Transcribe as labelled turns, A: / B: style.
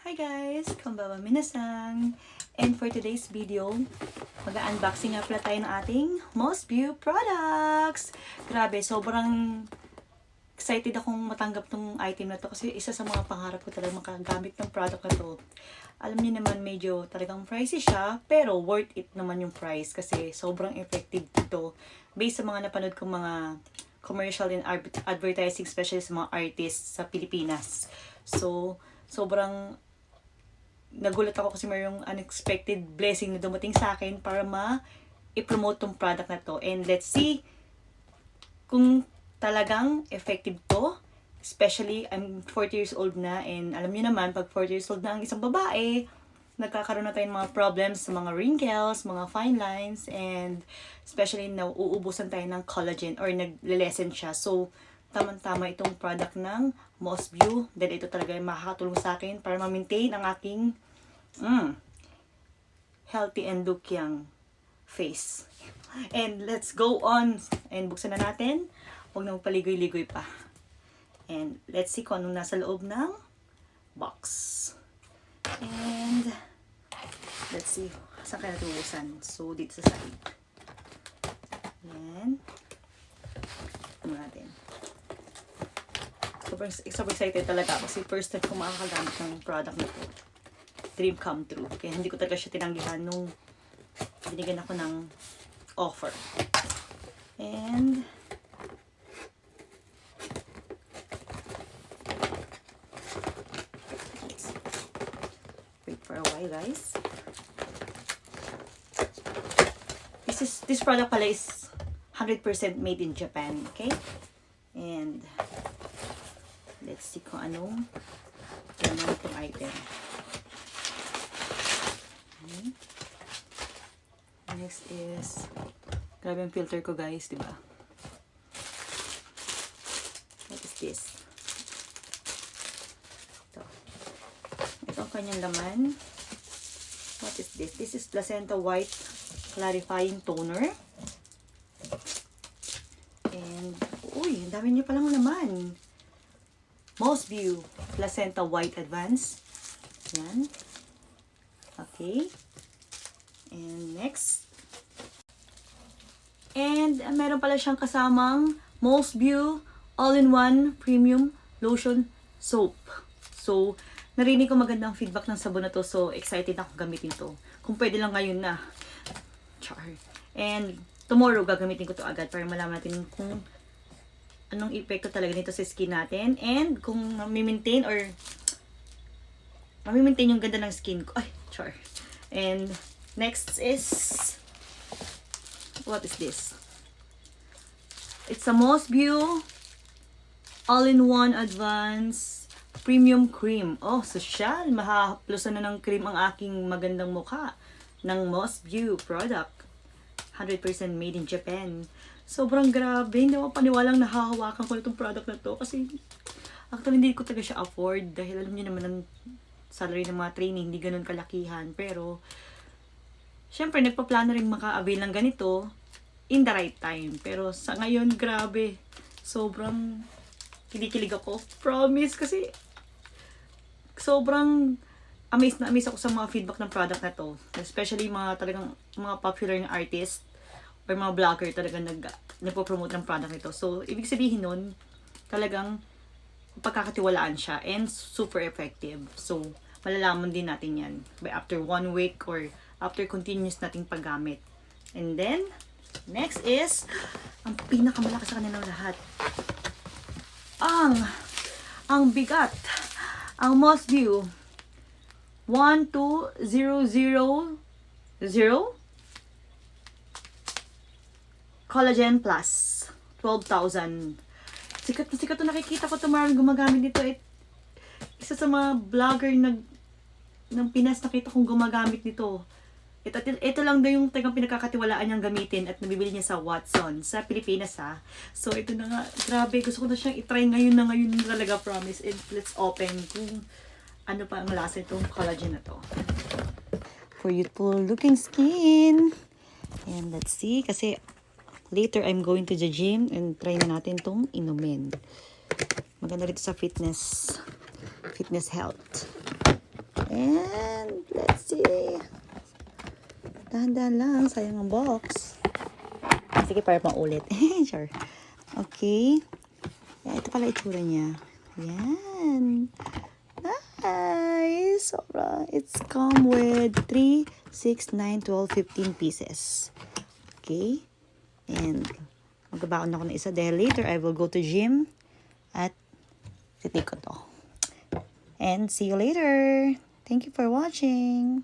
A: Hi guys! Konbanwa minasan! And for today's video, mag-unboxing nga pala tayo ng ating Most View products! Grabe, sobrang excited akong matanggap tong item na to kasi isa sa mga pangarap ko talaga makagamit ng product na to. Alam niyo naman medyo talagang pricey siya, pero worth it naman yung price kasi sobrang effective dito based sa mga napanood kong mga commercial and advertising, especially sa mga artists sa Pilipinas. So, sobrang nagulat ako kasi mayroong unexpected blessing na dumating sa akin para i-promote tong product na to. And let's see kung talagang effective to. Especially, I'm 40 years old na, and alam niyo naman, pag 40 years old na ang isang babae, nagkakaroon na tayong mga problems sa mga wrinkles, mga fine lines, and especially nauubusan tayo ng collagen or nagle-lessen siya. So, tamang-tama itong product ng Most View dahil ito talaga yung makakatulong sa akin para ma-maintain ang aking healthy and look young face. And let's go on and buksan na natin. Huwag na magpaligoy-ligoy pa. And let's see kung anong nasa loob ng box. And let's see saan kaya natubusan. So, dito sa side. Yan. Ito natin. Sobrang excited talaga kasi first time ko makakagamit ng product na to. Dream come true. Kaya hindi ko talaga siya tinanggihan nung binigyan ako ng offer. And wait for a while, guys. This product pala is 100% made in Japan, okay? And let's see kung anong laman itong item. Okay. Next is, grabe yung filter ko, guys, diba? What is this? Ito ang kanyang laman. What is this? This is Placenta White Clarifying Toner. And, uy, ang dami niyo palang laman. Most View Placenta White Advance. Yan. Okay. And next. And meron pala siyang kasamang Most View All-in-One Premium Lotion Soap. So, narinig ko magandang feedback ng sabon na to. So, excited ako gamitin to. Kung pwede lang ngayon na. Char. And tomorrow gagamitin ko to agad para malaman natin kung anong epekto talaga nito sa skin natin. And kung ma-maintain yung ganda ng skin ko. Ay, char. And next is, what is this? It's a Most View All-in-One Advance Premium Cream. Oh, social. Mahahaplusan na ng cream ang aking magandang mukha ng Most View product. 100% made in Japan. Sobrang grabe. Hindi ako paniwalang nahahawakan ko itong product na to. Kasi actually hindi ko talaga siya afford. Dahil alam niyo naman ang salary ng mga training, hindi ganun kalakihan. Pero, syempre, nagpaplano rin maka-avail ng ganito in the right time. Pero sa ngayon, grabe. Sobrang kinikilig ako. Promise. Kasi sobrang amazed na amazed ako sa mga feedback ng product na to. Especially mga talagang mga popular na artist or mga vlogger talagang nagpo-promote ng product nito. So, ibig sabihin nun, talagang pagkakatiwalaan siya and super effective. So, malalaman din natin yan by after 1 week or after continuous nating paggamit. And then, next is, ang pinakamalakas sa kanilang lahat. Ang bigat. Ang Most View 12000 Collagen Plus 12,000. Sikat na sikat to, nakikita ko ito maraming gumagamit nito. Isa sa mga vlogger ng Pinas nakita kong gumagamit nito. Ito lang daw yung tagang pinagkakatiwalaan niyang gamitin at nabibili niya sa Watson sa Pilipinas, ha. So ito na nga, grabe, gusto ko na siyang itry ngayon talaga, promise. And let's open kung ano pa ang lasa itong collagen na to. For youthful looking skin. And let's see, kasi later I'm going to the gym and try na natin itong inumin. Maganda rito sa fitness health. And let's see. Dahan-dahan lang. Sayang ang box. Sige, para maulit. Sure. Okay. Yeah, ito pala itsura niya. Yan. Nice. Sobra. It's come with 3, 6, 9, 12, 15 pieces. Okay. And magbabaon ako ng isa dahil later I will go to gym at titake ko to. And see you later. Thank you for watching.